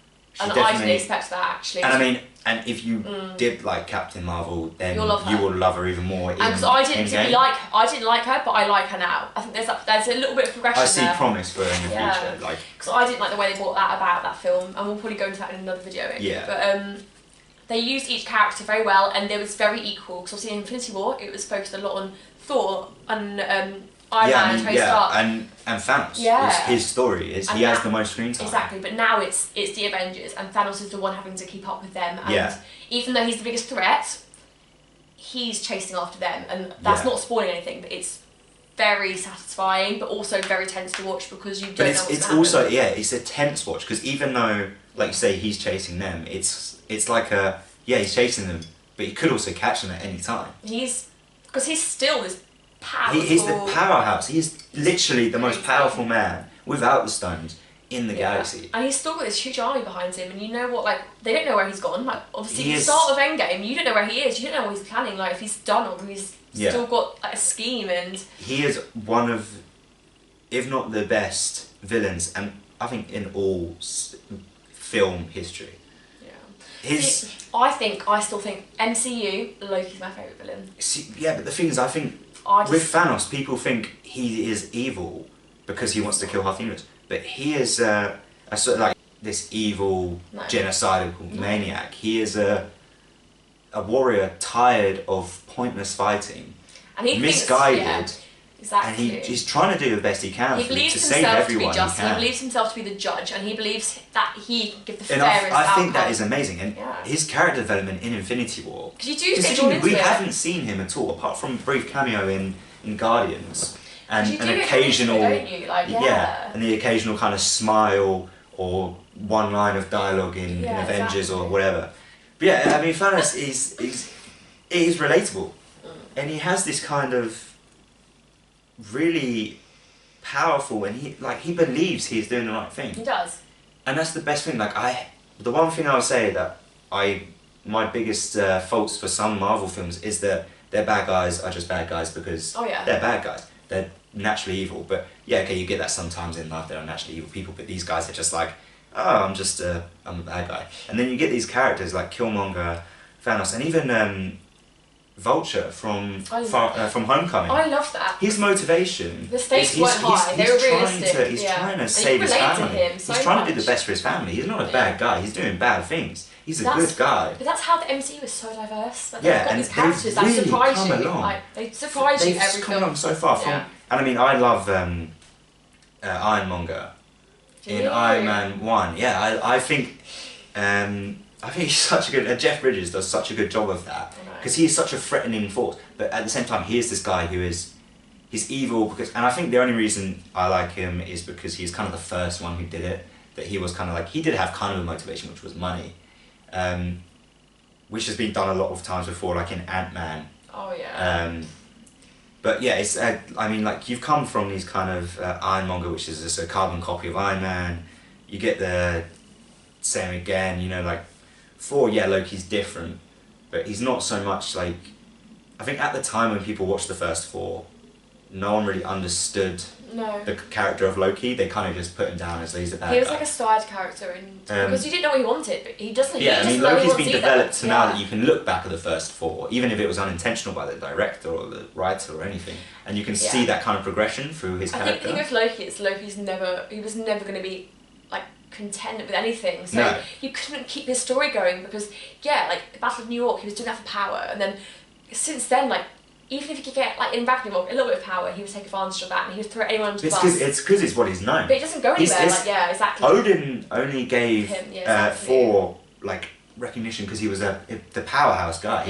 And I didn't expect that, actually. And I mean, and if you did like Captain Marvel, then you will love her even more. Because I didn't like her, but I like her now. I think there's a little bit of progression. I see promise for her in the future. Like, because I didn't like the way they brought that about that film, and we'll probably go into that in another video. Yeah. But they used each character very well, and it was very equal. Because obviously in Infinity War, it was focused a lot on Thor and Iron Man and Tony Stark. and Thanos. Yeah. His story he has the most screen time. Exactly, but now it's the Avengers, and Thanos is the one having to keep up with them. And even though he's the biggest threat, he's chasing after them, and that's not spoiling anything. But it's very satisfying, but also very tense to watch, because you don't know what's going to happen. It's also it's a tense watch, because even though, like you say, he's chasing them, it's like he's chasing them, but he could also catch them at any time. Because he's still this powerful. He's the powerhouse. He's literally the most powerful man without the stones in the galaxy. And he's still got this huge army behind him, and you know what, like, they don't know where he's gone. Like, obviously, the start of Endgame, you don't know where he is, you don't know what he's planning, like, if he's done or he's still got like, a scheme, and... He is one of, if not the best villains, and I think in all film history. I still think MCU, Loki's my favourite villain. But the thing is, I think with Thanos, people think he is evil because he wants to kill half the universe. But he is a sort of like this evil, genocidal maniac. He is a warrior tired of pointless fighting, and misguided. Exactly. And he's trying to do the best he can to save everyone. He believes himself to be the judge, and he believes that he can give the fairest outcome. I think that is amazing, and his character development in Infinity War. Because we haven't seen him at all, apart from a brief cameo in Guardians, and an occasional, and the occasional kind of smile or one line of dialogue in Avengers or whatever. But I mean, Thanos is relatable, and he has this kind of really powerful, and he believes he's doing the right thing. He does. And that's the best thing. The one thing I would say that my biggest faults for some Marvel films is that their bad guys are just bad guys because they're bad guys. They're naturally evil. But you get that sometimes in life. There are naturally evil people, but these guys are just like, I'm a bad guy. And then you get these characters like Killmonger, Thanos, and even Vulture from Homecoming. I love that. His motivation. The stakes weren't high. They were realistic. He's trying to save his family. He's trying to do the best for his family. He's not a bad guy. He's doing bad things. He's a good guy. But that's how the MCU is so diverse. Like, they've got these characters that really surprise come you. along. Like, they surprise you every film. They've come along so far. And I mean, I love Ironmonger in Iron Man 1. Yeah, I think he's such a good... Jeff Bridges does such a good job of that. Because he is such a threatening force. But at the same time, he is this guy who is... He's evil because... And I think the only reason I like him is because he's kind of the first one who did it. That he was kind of like... He did have kind of a motivation, which was money. Which has been done a lot of times before, like in Ant-Man. Oh, yeah. But yeah, it's... I mean, like, you've come from these kind of... Ironmonger, which is just a carbon copy of Iron Man. You get the... Same again, you know, like... Thor, Loki's different. But he's not so much like... I think at the time when people watched the first four, no one really understood the character of Loki. They kind of just put him down as he's a bad guy. He was like a side character, because you didn't know what he wanted, but he doesn't... Yeah, I mean, Loki's been developed to now that you can look back at the first four, even if it was unintentional by the director or the writer or anything, and you can see that kind of progression through his character. I think the thing with Loki is he was never going to be content with anything, so you couldn't keep his story going because like Battle of New York, he was doing that for power, and then since then, like, even if he could get, like, in Battle of New York, a little bit of power, he would take advantage of that, and he would throw anyone under the bus. It's because it's what he's known. But it doesn't go anywhere. Exactly. Odin only gave Thor like recognition because he was the powerhouse guy.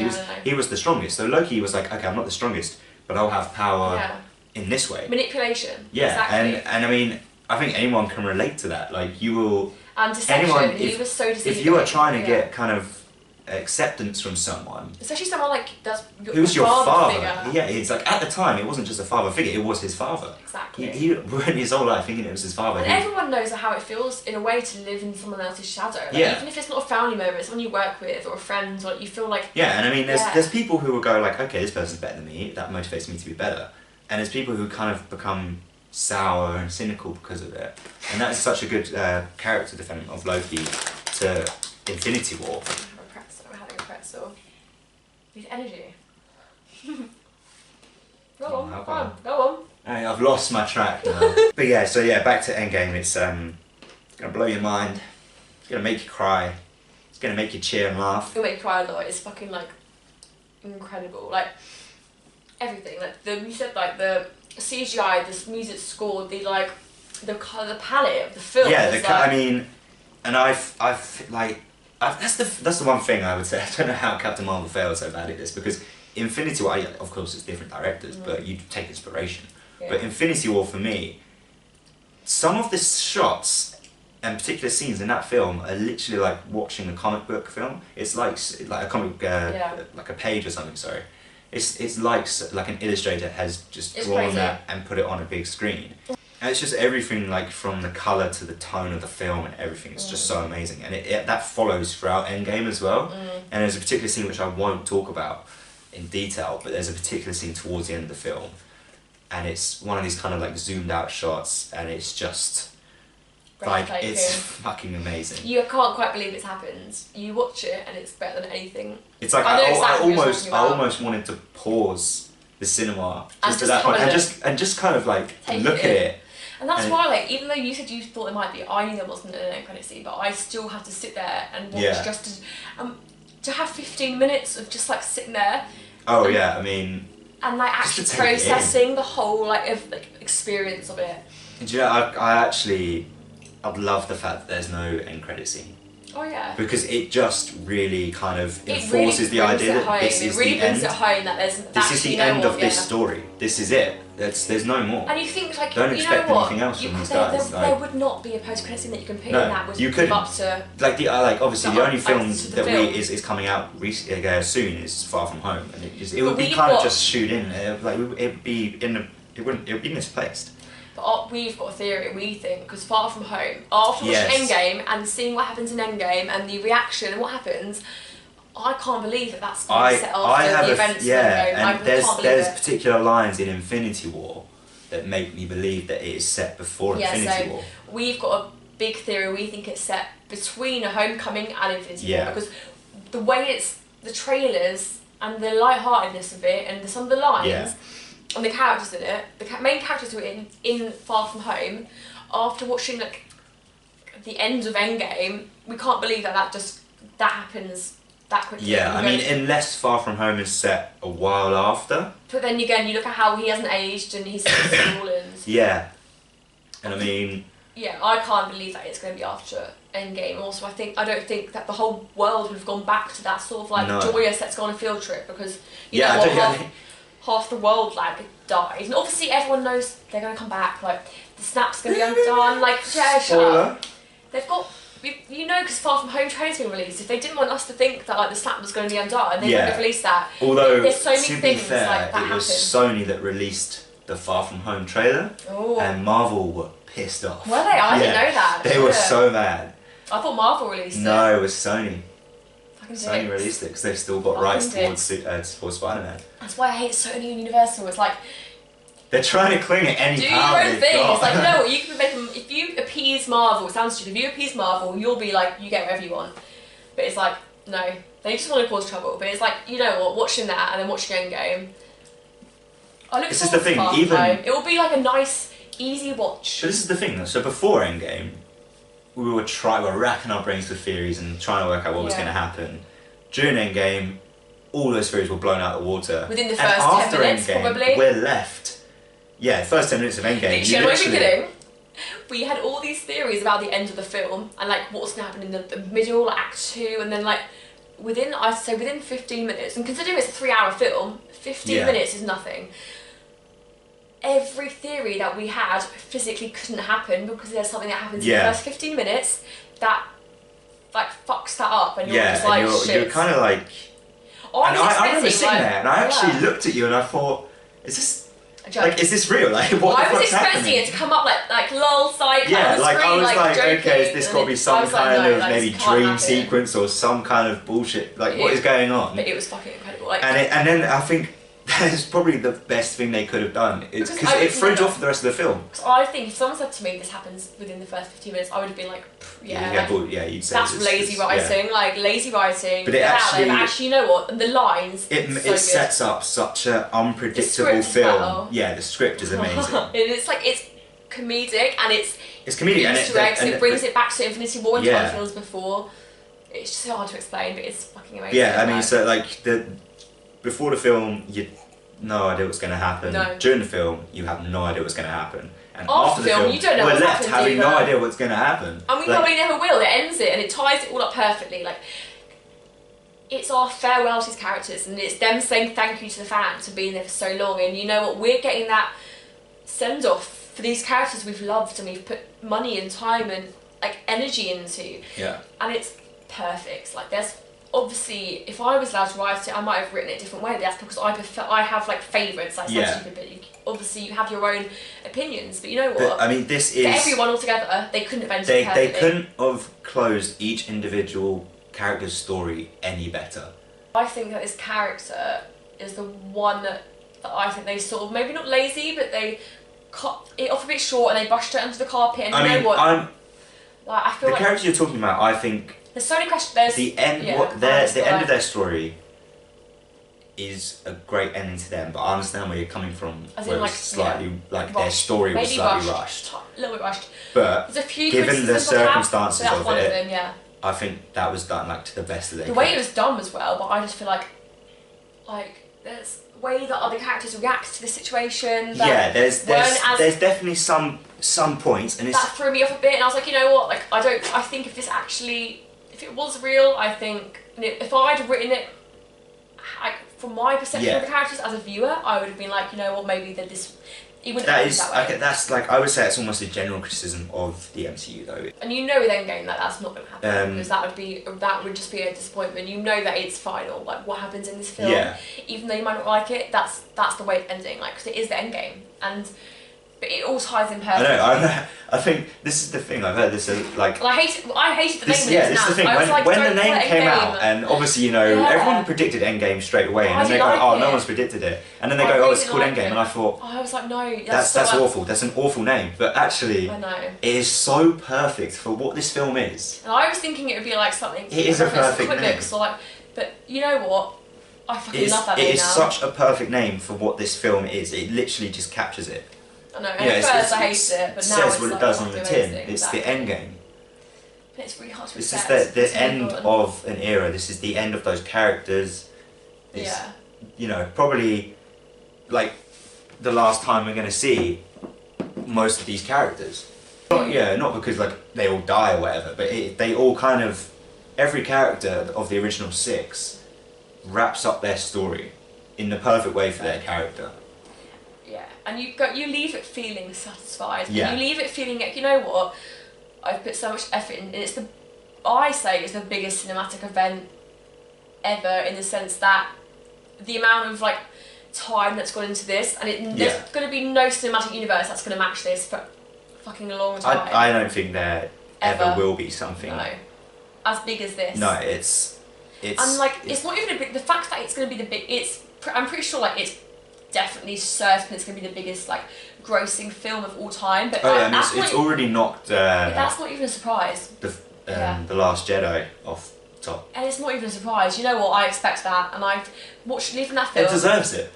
He was the strongest. So Loki was like, okay, I'm not the strongest, but I'll have power in this way. Manipulation. Yeah, exactly. and I mean, I think anyone can relate to that. Like you will. And deception. He was so deceiving. If you are trying to get kind of acceptance from someone, especially someone like who's your father figure. Yeah, it's like at the time it wasn't just a father figure, it was his father. Exactly. He went his whole life thinking it was his father. And everyone knows how it feels in a way to live in someone else's shadow. Like, even if it's not a family member, it's someone you work with or a friend, or you feel like and I mean there's people who will go like, okay, this person's better than me, that motivates me to be better, and there's people who kind of become sour and cynical because of it, and that's such a good character development of Loki to Infinity War. So, with energy. Go on. I've lost my track now. But yeah, so back to Endgame. It's gonna blow your mind. It's gonna make you cry. It's gonna make you cheer and laugh. It's gonna make you cry a lot. It's fucking like incredible. Like everything. Like you said, like the CGI, the music score, the like the colour, the palette of the film. Yeah, I mean, and I've like. That's the one thing I would say. I don't know how Captain Marvel failed so bad at this, because Infinity War, of course it's different directors, but you take inspiration. Yeah. But Infinity War for me, some of the shots and particular scenes in that film are literally like watching a comic book film. It's like a comic, like a page or something. Sorry, it's like an illustrator has just drawn that and put it on a big screen. And it's just everything, like from the colour to the tone of the film and everything. It's just so amazing, and that follows throughout Endgame as well. And there's a particular scene which I won't talk about in detail, but there's a particular scene towards the end of the film, and it's one of these kind of like zoomed out shots, and it's just like it's fucking amazing. You can't quite believe it's happened. You watch it and it's better than anything. It's like I almost wanted to pause the cinema just at that point and just kind of like look at it. And that's why, like, even though you said you thought it might be, I knew there wasn't an end credit scene, but I still had to sit there and watch just to have 15 minutes of just like sitting there. Oh yeah, I mean. And like actually processing the whole like experience of it. And do you know, I'd love the fact that there's no end credit scene. Oh yeah. Because it just really kind of enforces the idea that this is the end. It really brings it home that this is the end of this story. This is it. There's no more. And you think like, don't expect anything else from these guys. There would not be a post-credit scene that you can put in that would live up to. Like obviously the only film that is coming out soon is Far From Home, and it would be kind of just shoot in. It would be misplaced. But we've got a theory, we think, because Far From Home, after watching Endgame and seeing what happens in Endgame and the reaction and what happens, I can't believe that's going to set after the events of Endgame. And there's particular lines in Infinity War that make me believe that it is set before Infinity War. We've got a big theory, we think it's set between A Homecoming and Infinity War, because the way it's, the trailers and the lightheartedness of it and some of the lines, and the characters in it, the main characters who are in Far From Home, after watching like the end of Endgame, we can't believe that happens that quickly. Yeah, I mean, unless Far From Home is set a while after. But then again, you look at how he hasn't aged and he's still Yeah, and I mean. Yeah, I can't believe that it's going to be after Endgame. Also, I don't think that the whole world would have gone back to that sort of like joyous let's go on a field trip, because you know what, half the world like died, and obviously everyone knows they're going to come back. Like the snap's going to be undone. Like shut up. They've got, because Far From Home trailer's been released. If they didn't want us to think that like the snap was going to be undone, they wouldn't have released that. Although there's so many to things be fair, like that it was Sony that released the Far From Home trailer, and Marvel were pissed off. Were they? I didn't know that. They were so mad. I thought Marvel released it. No, it was Sony. Sony released it because they've still got rights towards Spider-Man. That's why I hate Sony and Universal. It's like they're trying to cling at any power they've thing. got. It's like, no, you can make them. If you appease Marvel, it sounds stupid. If you appease Marvel, you'll be like, you get whatever you want. But it's like, no, they just want to cause trouble. But it's like, you know what? Watching that and then watching Endgame, I look forward to Far From Home. It will be like a nice, easy watch. But this is the thing, though. So before Endgame, we were racking our brains with theories and trying to work out what was going to happen. During Endgame, all those theories were blown out of the water. Within the first 10 minutes, Endgame, probably. We're left. Yeah, first 10 minutes of Endgame. I'm not even kidding. We had all these theories about the end of the film and like what's going to happen in the middle, like Act 2, and then like I'd say within 15 minutes, and considering it's a 3-hour film, 15 minutes is nothing. Every theory that we had physically couldn't happen because there's something that happens in the first 15 minutes that like fucks that up, and you're just like, shit. You're kind of like. I remember sitting there, and I actually looked at you, and I thought, is this? Like, is this real? Like, what the fuck's happening? I was expecting it to come up like lol sight. Yeah, on the screen, I was like, joking, okay, is this got to be some kind of maybe dream sequence or some kind of bullshit? Like, what is going on? But it was fucking incredible. Like, and then I think that's probably the best thing they could have done. It's because it fridged off the rest of the film. So I think if someone said to me this happens within the first 15 minutes, I would have been like, you'd say that's lazy writing, like lazy writing. But it actually, you know what? The lines. It sets up such an unpredictable film. Yeah, the script is amazing. And it's like it's comedic and it's comedic Easter eggs. It brings it back to Infinity War and time films before. It's just so hard to explain, but it's fucking amazing. Yeah, I mean, so like before the film, you had no idea what's going to happen. No. During the film, you have no idea what's going to happen. And after the film, you don't know we're what's left having no idea what's going to happen. And we probably never will. It ends it and it ties it all up perfectly. Like, it's our farewell to these characters, and it's them saying thank you to the fans for being there for so long. And you know what? We're getting that send off for these characters we've loved and we've put money and time and like energy into. Yeah. And it's perfect. Like, there's obviously, if I was allowed to write it, I might have written it a different way. But that's because I have like favourites. Like, stupid, but obviously you have your own opinions. But you know what? But, I mean, this is for everyone all together. They couldn't have ended it perfectly. They couldn't have closed each individual character's story any better. I think that this character is the one that I think they sort of, maybe not lazy, but they cut it off a bit short and they brushed it under the carpet. And you know what? I feel the character you're talking about, I think. There's so many questions. The end. The end of their story is a great ending to them, but I understand where you're coming from. Where it was slightly their story was slightly rushed. A little bit rushed. But there's a few given the circumstances of it, I think that was done like to the best of their. The way it was done as well, but I just feel like there's a way that other characters react to the situation. There's definitely some points, and that threw me off a bit, and I was like, you know what? Like, I think if it was real, I think if I'd written it from my perception of the characters as a viewer, I would have been like, you know what? Maybe that this. It wouldn't that way. Okay, that's like, I would say it's almost a general criticism of the MCU though. And you know with Endgame that's not going to happen, because that would just be a disappointment. You know that it's final, like what happens in this film. Even though you might not like it, that's the way it's ending, like, because it is the Endgame, but it all ties in perfectly. I know. I think this is the thing. I've heard this like. I hated the name. This is the thing. When the name came out, and obviously everyone predicted Endgame straight away, and then they go, no one's predicted it, and then they go, it's called Endgame, and I thought, I was like, no, that's awful. That's an awful name, but actually, I know. It is so perfect for what this film is. And I was thinking it would be like something. It is a perfect name. But you know what? I fucking love that name now. It is such a perfect name for what this film is. It literally just captures it. I know, at first I hated it, but now it says what it does on the tin. It's the end game. But it's really hard to This is the end of an era. This is the end of those characters. It's, probably like the last time we're going to see most of these characters. Not because like they all die or whatever, but they all kind of, every character of the original 6 wraps up their story in the perfect way for their character. Yeah, and you leave it feeling satisfied. Yeah. And you leave it feeling like, you know what, I've put so much effort in, and I say it's the biggest cinematic event ever, in the sense that the amount of like time that's gone into this, and there's going to be no cinematic universe that's going to match this for fucking a long time. I don't think there ever will be something as big as this. No, it's and like it's not even the fact that it's going to be the big. I'm pretty sure like it's definitely certain it's going to be the biggest like grossing film of all time. But it's already knocked. That's not even a surprise. The Last Jedi off top. And it's not even a surprise. You know what? I expect that, and I've watched even that film. It deserves it.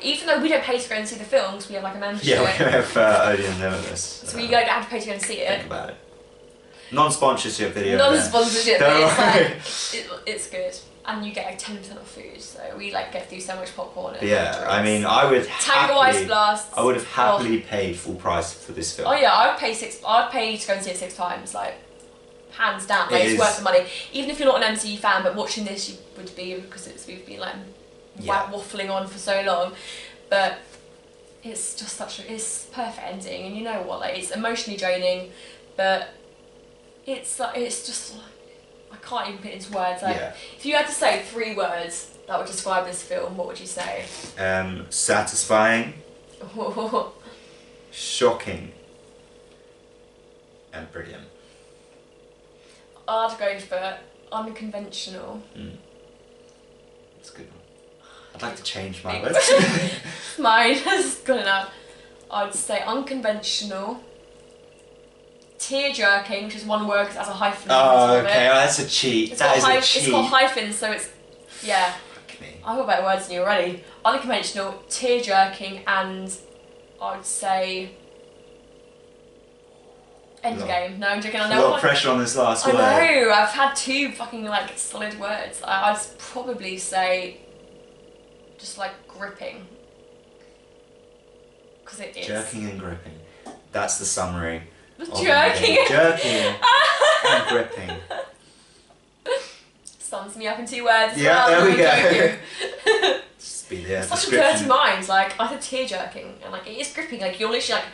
Even though we don't pay to go and see the film, because we have like a membership. Yeah, we have Odeon Limitless. So we don't have to pay to go and see it. Think about it. Non-sponsorship video. Non-sponsorship, but it's good. And you get like 10% off food, so we like get through so much popcorn. And I mean, I would Tango Ice Blast. I would have happily paid full price for this film. Oh yeah, I'd pay to go and see it 6 times, like hands down. Like, it's worth the money. Even if you're not an MCU fan, but watching this, you would be, because we've been like waffling on for so long. But it's just it's perfect ending, and you know what? Like, it's emotionally draining, but it's just I can't even put it into words. Like, if you had to say 3 words that would describe this film, what would you say? Satisfying, shocking, and brilliant. I'd go for unconventional. That's a good one. I'd like to change my words. Mine is good enough. I'd say unconventional, tear-jerking, which is one word because it has a hyphen. Oh, okay. Oh, that's a cheat. It's got hyphens, so it's I've got better words than you already. Unconventional, tear-jerking, and I'd say Endgame. No, I'm joking. I know. A lot of pressure on this last word. I know. I've had 2 fucking like solid words. I'd probably say just like gripping, because it is. Jerking and gripping. That's the summary. Jerking and gripping. Sums me up in 2 words. Yeah, there we go. Just be there. It's such a dirty mind. Like, I said tear jerking, and like it is gripping. Like, you're literally like,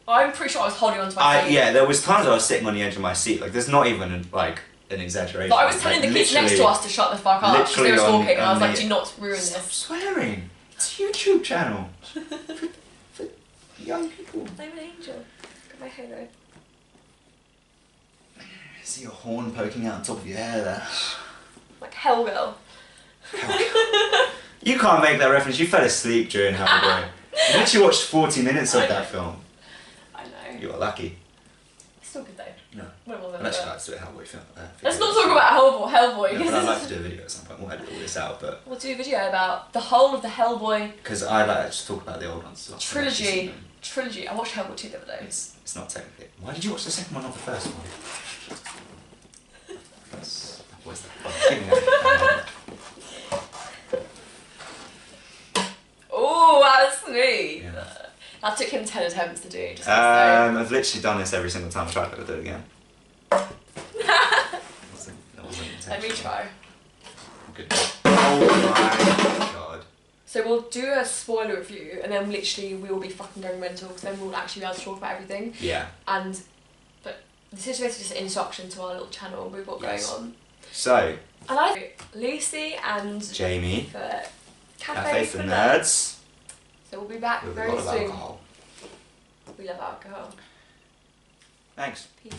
I'm pretty sure I was holding on to my face. Yeah, there was times I was sitting on the edge of my seat. Like, there's not even like an exaggeration. But I was telling the kids next to us to shut the fuck up because they were talking, and I was like, do not ruin this. Stop swearing. It's a YouTube channel for young people. I'm an angel. Got my halo. I see your horn poking out on top of your hair there. Like Hellgirl. You can't make that reference. You fell asleep during Hellgirl. You literally watched 40 minutes of that film. I know. You were lucky. It's still good though. No. What was it? I'd actually like to do a Hellboy film. Let's not talk about Hellboy. No, but I'd like to do a video at some point. We'll edit all this out, but... We'll do a video about the whole of the Hellboy... Because I like to just talk about the old ones. So trilogy. I watched Hellboy 2 the other day. It's not technically... Why did you watch the second one, not the first one? Where's that? Oh, that was smooth. Yeah. That took him 10 attempts to do. I've literally done this every single time I tried to do it again. that wasn't Let me try. Good. Oh my god. So we'll do a spoiler review, and then literally we will be fucking going mental, because then we'll actually be able to talk about everything. Yeah. But this is basically just an introduction to our little channel we've got going on. So. And I Lucy and Jamie for Cafe for Nerds. So we'll be back with very a lot of soon. alcohol. We love alcohol. Thanks. Peace.